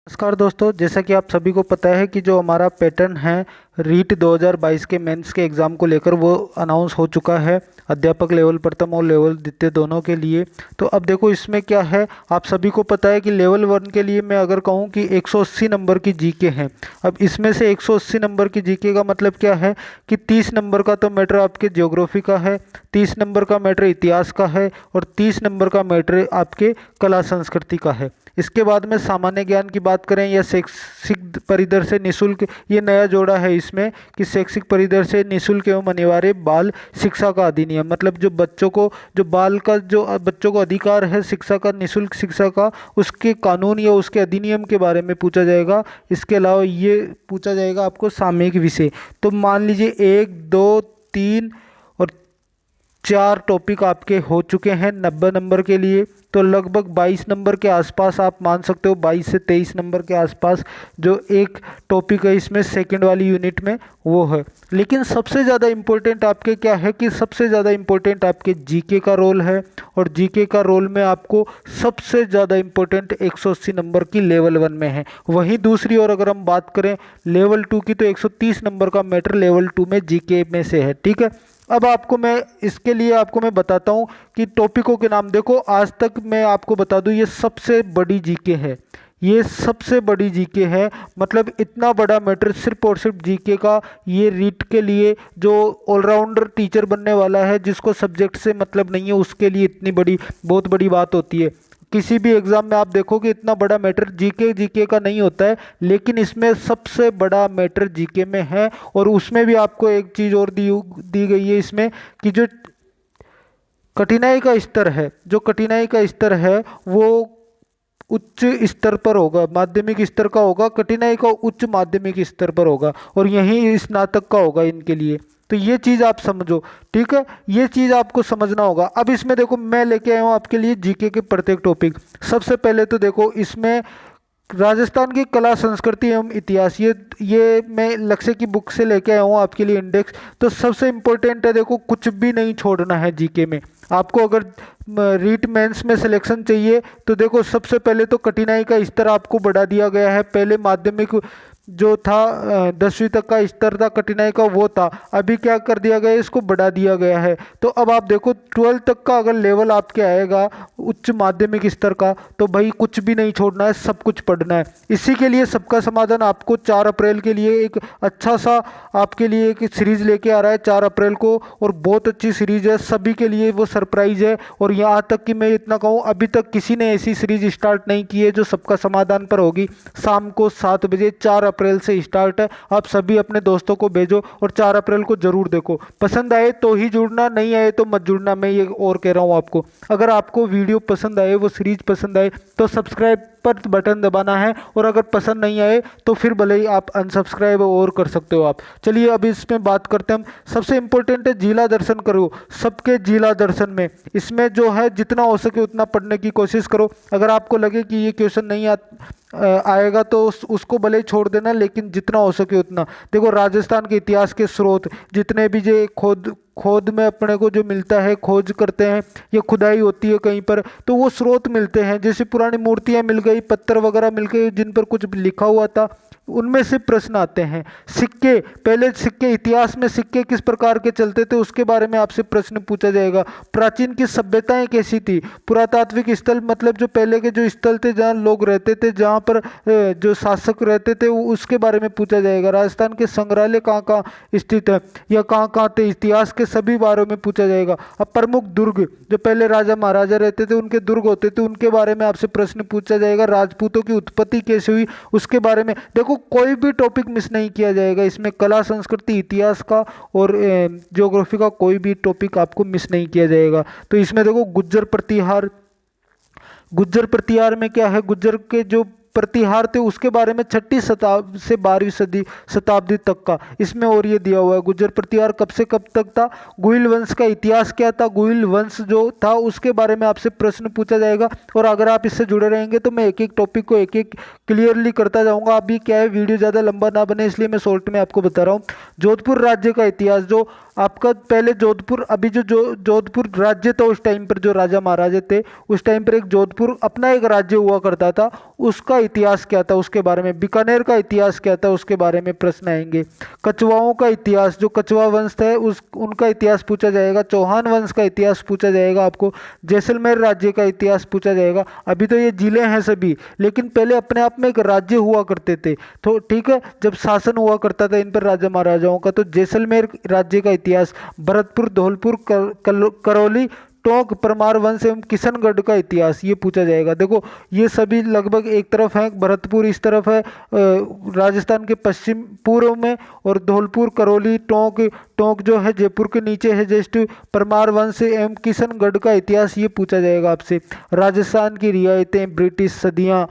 नमस्कार दोस्तों, जैसा कि आप सभी को पता है कि जो हमारा पैटर्न है रीट 2022 के मेंस के एग्ज़ाम को लेकर वो अनाउंस हो चुका है अध्यापक लेवल प्रथम और लेवल द्वितीय दोनों के लिए। तो अब देखो इसमें क्या है, आप सभी को पता है कि लेवल 1 के लिए मैं अगर कहूँ कि 180 नंबर की जीके हैं। अब इसमें से 180 नंबर की जीके का मतलब क्या है कि 30 नंबर का तो मैटर आपके ज्योग्राफी का है, 30 नंबर का मैटर इतिहास का है और 30 नंबर का मैटर आपके कला संस्कृति का है। इसके बाद में सामान्य ज्ञान की बात करें या शैक्षिक परिदर से निःशुल्क, ये नया जोड़ा है इसमें कि शैक्षिक परिदर से निःशुल्क एवं अनिवार्य बाल शिक्षा का अधिनियम, मतलब जो बच्चों को जो बाल का जो बच्चों को अधिकार है शिक्षा का, निःशुल्क शिक्षा का, उसके कानून या उसके अधिनियम के बारे में पूछा जाएगा। इसके अलावा ये पूछा जाएगा आपको सामयिक विषय। तो मान लीजिए 1 2 3 और 4 टॉपिक आपके हो चुके हैं 90 नंबर के लिए। तो लगभग 22 नंबर के आसपास आप मान सकते हो, 22 से 23 नंबर के आसपास जो एक टॉपिक है इसमें सेकंड वाली यूनिट में वो है। लेकिन सबसे ज़्यादा इम्पोर्टेंट आपके क्या है कि सबसे ज़्यादा इम्पोर्टेंट आपके जीके का रोल है। और जीके का रोल में आपको सबसे ज़्यादा इम्पोर्टेंट 180 नंबर की लेवल 1 में है। वहीं दूसरी ओर अगर हम बात करें लेवल 2 की, तो 130 नंबर का मैटर लेवल 2 में जीके में से है। ठीक है, अब आपको मैं इसके लिए आपको मैं बताता हूँ कि टॉपिकों के नाम। देखो आज तक मैं आपको बता दूँ ये सबसे बड़ी जीके है, ये सबसे बड़ी जीके है। मतलब इतना बड़ा मैटर सिर्फ और सिर्फ जीके का, ये रीट के लिए जो ऑलराउंडर टीचर बनने वाला है, जिसको सब्जेक्ट से मतलब नहीं है, उसके लिए इतनी बड़ी बहुत बड़ी बात होती है। किसी भी एग्जाम में आप देखोगे इतना बड़ा मैटर जीके जीके का नहीं होता है, लेकिन इसमें सबसे बड़ा मैटर जीके में है। और उसमें भी आपको एक चीज़ और दी गई है इसमें कि जो कठिनाई का स्तर है, जो कठिनाई का स्तर है वो उच्च स्तर पर होगा, माध्यमिक स्तर का होगा। कठिनाई का उच्च माध्यमिक स्तर पर होगा और यही स्नातक का होगा इनके लिए। तो ये चीज़ आप समझो, ठीक है, ये चीज़ आपको समझना होगा। अब इसमें देखो मैं लेके आया हूँ आपके लिए जीके के प्रत्येक टॉपिक। सबसे पहले तो देखो इसमें राजस्थान की कला संस्कृति एवं इतिहास, ये मैं लक्ष्य की बुक से लेके आया हूँ आपके लिए इंडेक्स। तो सबसे इम्पोर्टेंट है, देखो कुछ भी नहीं छोड़ना है जीके में। आपको अगर रीट मेंस में सिलेक्शन चाहिए तो देखो सबसे पहले तो कठिनाई का स्तर आपको बढ़ा दिया गया है। पहले माध्यमिक जो था 10वीं तक का स्तर था कठिनाई का, वो था। अभी क्या कर दिया गया है, इसको बढ़ा दिया गया है। तो अब आप देखो 12 तक का अगर लेवल आपके आएगा उच्च माध्यमिक स्तर का, तो भाई कुछ भी नहीं छोड़ना है, सब कुछ पढ़ना है। इसी के लिए सबका समाधान आपको 4 अप्रैल के लिए एक अच्छा सा आपके लिए एक सीरीज लेके आ रहा है 4 अप्रैल को। और बहुत अच्छी सीरीज है, सभी के लिए वो सरप्राइज है। और यहाँ तक कि मैं इतना कहूँ, अभी तक किसी ने ऐसी सीरीज स्टार्ट नहीं की है जो सबका समाधान पर होगी। शाम को 7 बजे 4 अप्रैल से स्टार्ट है। आप सभी अपने दोस्तों को भेजो और 4 अप्रैल को जरूर देखो। पसंद आए तो ही जुड़ना, नहीं आए तो मत जुड़ना। मैं ये और कह रहा हूँ आपको, अगर आपको वीडियो पसंद आए, वो सीरीज पसंद आए, तो सब्सक्राइब पर बटन दबाना है। और अगर पसंद नहीं आए तो फिर भले ही आप अनसब्सक्राइब और कर सकते हो आप। चलिए अब इसमें बात करते हैं हम। सबसे इंपॉर्टेंट है जिला दर्शन करो, सबके जिला दर्शन में इसमें जो है जितना हो सके उतना पढ़ने की कोशिश करो। अगर आपको लगे कि ये क्वेश्चन नहीं आएगा तो उसको भले ही छोड़ देना, लेकिन जितना हो सके उतना देखो। राजस्थान के इतिहास के स्रोत जितने भी जो खोद में अपने को जो मिलता है, खोज करते हैं या खुदाई होती है कहीं पर, तो वो स्रोत मिलते हैं। जैसे पुरानी मूर्तियां मिल गई, पत्थर वगैरह मिल गए जिन पर कुछ लिखा हुआ था, उनमें से प्रश्न आते हैं। सिक्के, पहले सिक्के, इतिहास में सिक्के किस प्रकार के चलते थे उसके बारे में आपसे प्रश्न पूछा जाएगा। प्राचीन की सभ्यताएं कैसी थी, पुरातात्विक स्थल, मतलब जो पहले के जो स्थल थे जहाँ लोग रहते थे, जहाँ पर जो शासक रहते थे, उसके बारे में पूछा जाएगा। राजस्थान के संग्रहालय कहाँ कहाँ स्थित है या कहाँ कहाँ थे, इतिहास के सभी बारे में पूछा जाएगा। अब प्रमुख दुर्ग, जो पहले राजा महाराजा रहते थे उनके दुर्ग होते थे, उनके बारे में आपसे प्रश्न पूछा जाएगा। राजपूतों की उत्पत्ति कैसे हुई उसके बारे में। देखो कोई भी टॉपिक मिस नहीं किया जाएगा इसमें, कला संस्कृति इतिहास का और ज्योग्राफी का कोई भी टॉपिक आपको मिस नहीं किया जाएगा। तो इसमें देखो गुज्जर प्रतिहार, गुज्जर प्रतिहार में क्या है, गुज्जर के जो प्रतिहार थे उसके बारे में 6वीं शताब्दी से 12वीं शताब्दी तक का इसमें और ये दिया हुआ है। गुज्जर प्रतिहार कब से कब तक था, गुइल वंश का इतिहास क्या था, गुइल वंश जो था उसके बारे में आपसे प्रश्न पूछा जाएगा। और अगर आप इससे जुड़े रहेंगे तो मैं एक एक टॉपिक को एक एक क्लियरली करता जाऊंगा। अभी क्या है, वीडियो ज़्यादा लंबा ना बने इसलिए मैं शॉर्ट में आपको बता रहा हूँ। जोधपुर राज्य का इतिहास, जो आपका पहले जोधपुर, अभी जो जोधपुर राज्य था उस टाइम पर, जो राजा महाराजे थे उस टाइम पर एक जोधपुर अपना एक राज्य हुआ करता था, उसका इतिहास क्या था उसके बारे में, बीकानेर का इतिहास क्या था उसके बारे में प्रश्न आएंगे। कछवाओं का इतिहास, जो कछवा वंश है उस उनका इतिहास पूछा जाएगा। चौहान वंश का इतिहास पूछा जाएगा आपको। जैसलमेर राज्य का इतिहास पूछा जाएगा। अभी तो ये जिले हैं सभी, लेकिन पहले अपने आप में एक राज्य हुआ करते थे। तो ठीक है, जब शासन हुआ करता था इन पर राजा महाराजाओं का, तो जैसलमेर राज्य का इतिहास, भरतपुर, धौलपुर, करौली, टोंक, परमार वंश एवं किशनगढ़ का इतिहास ये पूछा जाएगा। देखो ये सभी लगभग एक तरफ है, भरतपुर इस तरफ है राजस्थान के पश्चिम पूर्व में, और धौलपुर, करौली, टोंक, टोंक जो है जयपुर के नीचे है जस्ट। परमार वंश एवं किशनगढ़ का इतिहास ये पूछा जाएगा आपसे। राजस्थान की रियायतें, ब्रिटिश सदियाँ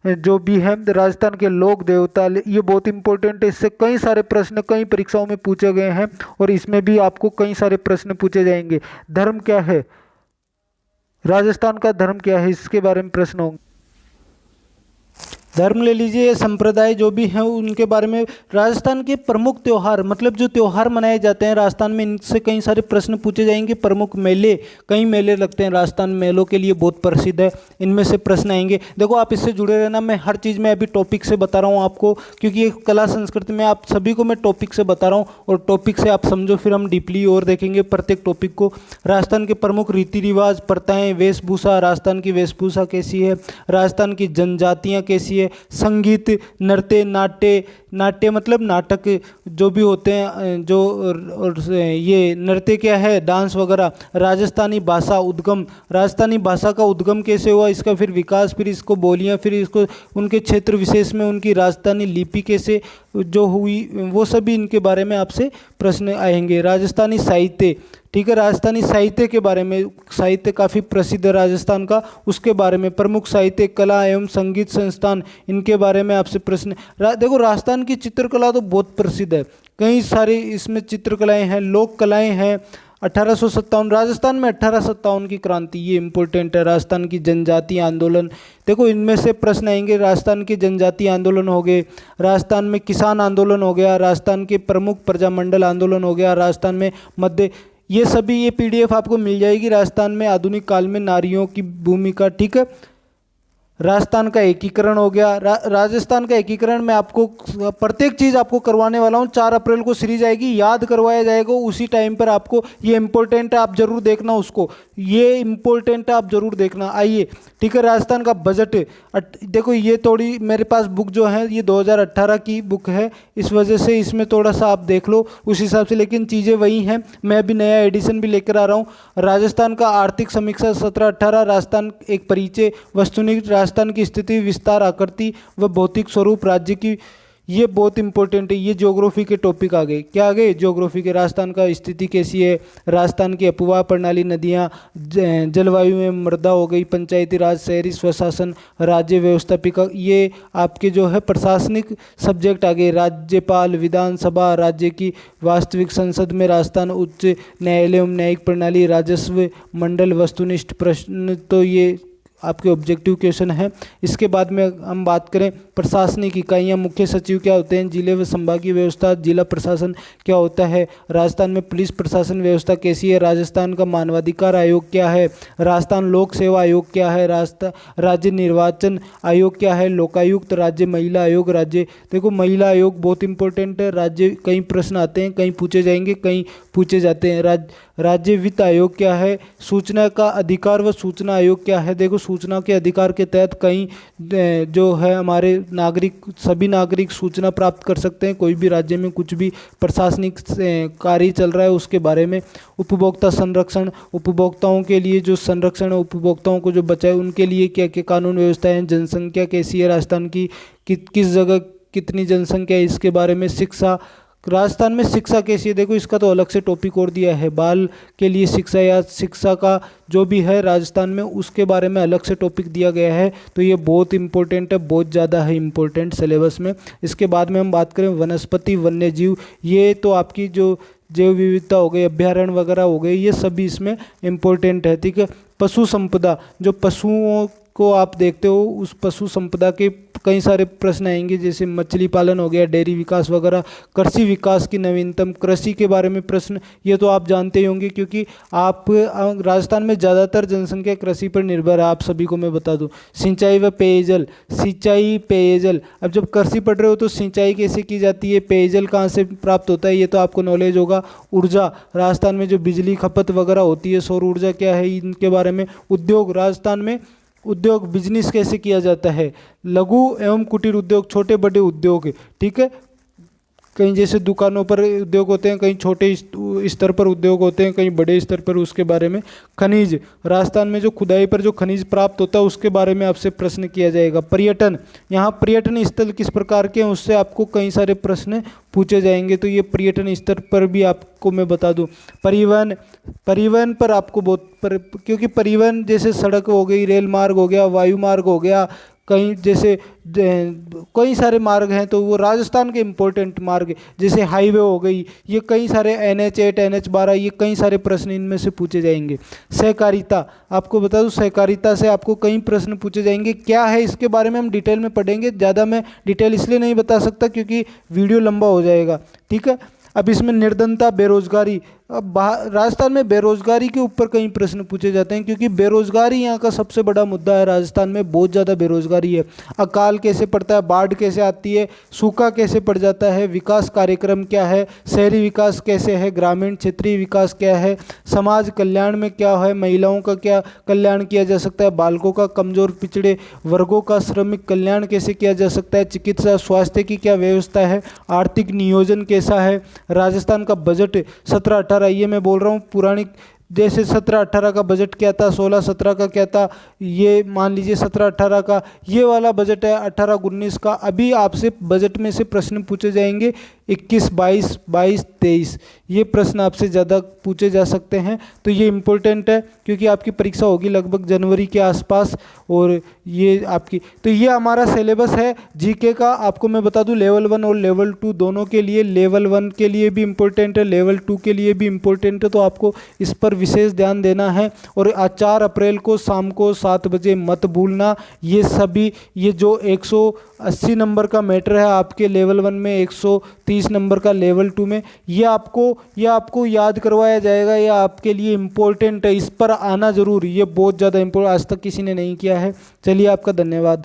जो भी है, राजस्थान के लोक देवता, ये बहुत इंपॉर्टेंट है। इससे कई सारे प्रश्न कई परीक्षाओं में पूछे गए हैं और इसमें भी आपको कई सारे प्रश्न पूछे जाएंगे। धर्म क्या है, राजस्थान का धर्म क्या है, इसके बारे में प्रश्न होंगे। धर्म ले लीजिए, संप्रदाय जो भी हैं उनके बारे में। राजस्थान के प्रमुख त्यौहार, मतलब जो त्यौहार मनाए जाते हैं राजस्थान में, इनसे कई सारे प्रश्न पूछे जाएंगे। प्रमुख मेले, कई मेले लगते हैं राजस्थान, मेलों के लिए बहुत प्रसिद्ध है, इनमें से प्रश्न आएंगे। देखो आप इससे जुड़े रहना, मैं हर चीज़ में अभी टॉपिक से बता रहा हूँ आपको, क्योंकि ये कला संस्कृति में आप सभी को मैं टॉपिक से बता रहा हूँ, और टॉपिक से आप समझो, फिर हम डीपली और देखेंगे प्रत्येक टॉपिक को। राजस्थान के प्रमुख रीति रिवाज, प्रथाएं, वेशभूषा, राजस्थान की वेशभूषा कैसी है, राजस्थान की जनजातियाँ कैसी है, संगीत, नृत्य, नाट्य, नाट्य मतलब नाटक जो भी होते हैं, जो और ये नृत्य क्या है, डांस वगैरह। राजस्थानी भाषा उद्गम, राजस्थानी भाषा का उद्गम कैसे हुआ, इसका फिर विकास, फिर इसको बोलियां, फिर इसको उनके क्षेत्र विशेष में उनकी राजस्थानी लिपि कैसे जो हुई, वो सभी इनके बारे में आपसे प्रश्न आएंगे। राजस्थानी साहित्य, ठीक है, राजस्थानी साहित्य के बारे में, साहित्य काफ़ी प्रसिद्ध है राजस्थान का, उसके बारे में। प्रमुख साहित्य, कला एवं संगीत संस्थान, इनके बारे में आपसे प्रश्न। देखो राजस्थान की चित्रकला तो बहुत प्रसिद्ध है, कई सारी इसमें चित्रकलाएं हैं, लोक कलाएं हैं। 1857, राजस्थान में 1857 की क्रांति, ये इंपॉर्टेंट है। राजस्थान की जनजातीय आंदोलन, देखो इनमें से प्रश्न आएंगे। राजस्थान के जनजातीय आंदोलन हो गए, राजस्थान में किसान आंदोलन हो गया, राजस्थान के प्रमुख प्रजामंडल आंदोलन हो गया, राजस्थान में मध्य, ये सभी, ये पीडीएफ आपको मिल जाएगी। राजस्थान में आधुनिक काल में नारियों की भूमिका, ठीक है। राजस्थान का एकीकरण हो गया। राजस्थान का एकीकरण में आपको प्रत्येक चीज़ आपको करवाने वाला हूँ। 4 अप्रैल को सीरीज आएगी, याद करवाया जाएगा उसी टाइम पर आपको। ये इंपॉर्टेंट है, आप जरूर देखना उसको, ये इंपॉर्टेंट है, आप जरूर देखना। आइए, ठीक है। राजस्थान का बजट, देखो ये थोड़ी मेरे पास बुक जो है ये 2018 की बुक है, इस वजह से इसमें थोड़ा सा आप देख लो उस हिसाब से, लेकिन चीज़ें वही हैं। मैं अभी नया एडिशन भी लेकर आ रहा हूँ। राजस्थान का आर्थिक समीक्षा 17-18, राजस्थान एक परिचय, वस्तुनिष्ठ राजस्थान की स्थिति, विस्तार, आकृति व भौतिक स्वरूप राज्य की, ये बहुत इंपॉर्टेंट है। ये ज्योग्राफी के टॉपिक आ गए, क्या आ गए, ज्योग्राफी के। राजस्थान का स्थिति कैसी है, राजस्थान की अपवाह प्रणाली, नदियाँ, जलवायु में मृदा हो गई, पंचायती राज, शहरी स्वशासन, राज्य व्यवस्थापिका, ये आपके जो है प्रशासनिक सब्जेक्ट आ गए। राज्यपाल, विधानसभा, राज्य की वास्तविक संसद में राजस्थान उच्च न्यायालय एवं न्यायिक प्रणाली, राजस्व मंडल, वस्तुनिष्ठ प्रश्न, तो ये आपके ऑब्जेक्टिव क्वेश्चन है। इसके बाद में हम बात करें प्रशासनिक इकाइयाँ, मुख्य सचिव क्या होते हैं, जिले व संभागीय व्यवस्था, जिला प्रशासन क्या होता है, राजस्थान में पुलिस प्रशासन व्यवस्था कैसी है, राजस्थान का मानवाधिकार आयोग क्या है, राजस्थान लोक सेवा आयोग क्या है, राज्य निर्वाचन आयोग क्या है, लोकायुक्त, राज्य महिला आयोग, राज्य, देखो महिला आयोग बहुत इंपॉर्टेंट है। राज्य कई प्रश्न आते हैं, कहीं पूछे जाएंगे, कहीं पूछे जाते हैं। राज्य वित्त आयोग क्या है, सूचना का अधिकार व सूचना आयोग क्या है। देखो सूचना के अधिकार के तहत कई जो है हमारे नागरिक, सभी नागरिक सूचना प्राप्त कर सकते हैं, कोई भी राज्य में कुछ भी प्रशासनिक कार्य चल रहा है उसके बारे में। उपभोक्ता संरक्षण, उपभोक्ताओं के लिए जो संरक्षण है, उपभोक्ताओं को जो बचाए उनके लिए क्या क्या कानून व्यवस्था है। जनसंख्या कैसी है राजस्थान की, किस जगह कितनी जनसंख्या है, इसके बारे में। शिक्षा, राजस्थान में शिक्षा कैसी है, देखो इसका तो अलग से टॉपिक और दिया है। बाल के लिए शिक्षा या शिक्षा का जो भी है राजस्थान में, उसके बारे में अलग से टॉपिक दिया गया है। तो ये बहुत इंपॉर्टेंट है, बहुत ज़्यादा है इंपॉर्टेंट सिलेबस में। इसके बाद में हम बात करें वनस्पति, वन्य जीव, ये तो आपकी जो जैव विविधता हो गई, अभ्यारण्य वगैरह हो गए, ये सभी इसमें इंपॉर्टेंट है, ठीक है। पशु संपदा, जो पशुओं को आप देखते हो, उस पशु संपदा के कई सारे प्रश्न आएंगे, जैसे मछली पालन हो गया, डेयरी विकास वगैरह, कृषि विकास की नवीनतम, कृषि के बारे में प्रश्न, ये तो आप जानते ही होंगे क्योंकि आप राजस्थान में ज़्यादातर जनसंख्या कृषि पर निर्भर है, आप सभी को मैं बता दूं। सिंचाई व पेयजल, सिंचाई पेयजल, अब जब कृषि पढ़ रहे हो तो सिंचाई कैसे की जाती है, पेयजल कहाँ से प्राप्त होता है, ये तो आपको नॉलेज होगा। ऊर्जा, राजस्थान में जो बिजली खपत वगैरह होती है, सौर ऊर्जा क्या है, इनके बारे में। उद्योग, राजस्थान में उद्योग बिजनेस कैसे किया जाता है, लघु एवं कुटीर उद्योग, छोटे बड़े उद्योग, ठीक है। कहीं जैसे दुकानों पर उद्योग होते हैं, कहीं छोटे स्तर पर उद्योग होते हैं, कहीं बड़े स्तर पर, उसके बारे में। खनिज, राजस्थान में जो खुदाई पर जो खनिज प्राप्त होता है उसके बारे में आपसे प्रश्न किया जाएगा। पर्यटन, यहाँ पर्यटन स्थल किस प्रकार के हैं उससे आपको कई सारे प्रश्न पूछे जाएंगे, तो ये पर्यटन स्तर पर भी आपको मैं बता दूं। परिवहन, परिवहन पर आपको बहुत क्योंकि परिवहन जैसे सड़क हो गई, रेल मार्ग हो गया, वायु मार्ग हो गया, कहीं जैसे कई सारे मार्ग हैं, तो वो राजस्थान के इम्पोर्टेंट मार्ग, जैसे हाईवे हो गई, ये कई सारे NH8 NH12, ये कई सारे प्रश्न इनमें से पूछे जाएंगे। सहकारिता, आपको बता दूं सहकारिता से आपको कई प्रश्न पूछे जाएंगे, क्या है इसके बारे में हम डिटेल में पढ़ेंगे, ज़्यादा मैं डिटेल इसलिए नहीं बता सकता क्योंकि वीडियो लंबा हो जाएगा, ठीक है। अब इसमें निर्धनता, बेरोजगारी, अब राजस्थान में बेरोजगारी के ऊपर कई प्रश्न पूछे जाते हैं क्योंकि बेरोजगारी यहाँ का सबसे बड़ा मुद्दा है, राजस्थान में बहुत ज़्यादा बेरोजगारी है। अकाल कैसे पड़ता है, बाढ़ कैसे आती है, सूखा कैसे पड़ जाता है, विकास कार्यक्रम क्या है, शहरी विकास कैसे है, ग्रामीण क्षेत्रीय विकास क्या है, समाज कल्याण में क्या है, महिलाओं का क्या कल्याण किया जा सकता है, बालकों का, कमजोर पिछड़े वर्गों का श्रमिक कल्याण कैसे किया जा सकता है, चिकित्सा स्वास्थ्य की क्या व्यवस्था है, आर्थिक नियोजन कैसा है, राजस्थान का बजट 17-18, ये मैं बोल रहा हूँ पुरानी, जैसे 17-18 का बजट क्या था, 16-17 का क्या था, ये मान लीजिए 17-18 का ये वाला बजट है, 18-19 का। अभी आपसे बजट में से प्रश्न पूछे जाएंगे 21, 22, 22, 23, ये प्रश्न आपसे ज़्यादा पूछे जा सकते हैं, तो ये इम्पोर्टेंट है क्योंकि आपकी परीक्षा होगी लगभग जनवरी के आसपास, और ये आपकी, तो ये हमारा सिलेबस है जीके का। आपको मैं बता दूं लेवल 1 और लेवल 2 दोनों के लिए, लेवल 1 के लिए भी इम्पोर्टेंट है, लेवल 2 के लिए भी इम्पोर्टेंट है, तो आपको इस पर विशेष ध्यान देना है। और 4 अप्रैल को शाम को 7 बजे मत भूलना, ये सभी, ये जो 180 नंबर का मैटर है आपके लेवल 1 में, 130 नंबर का लेवल 2 में, ये आपको याद करवाया जाएगा, ये आपके लिए इम्पोर्टेंट है, इस पर आना जरूर, ये बहुत ज़्यादा इम्पोर्टेंट, आज तक किसी ने नहीं किया है। चलिए, आपका धन्यवाद।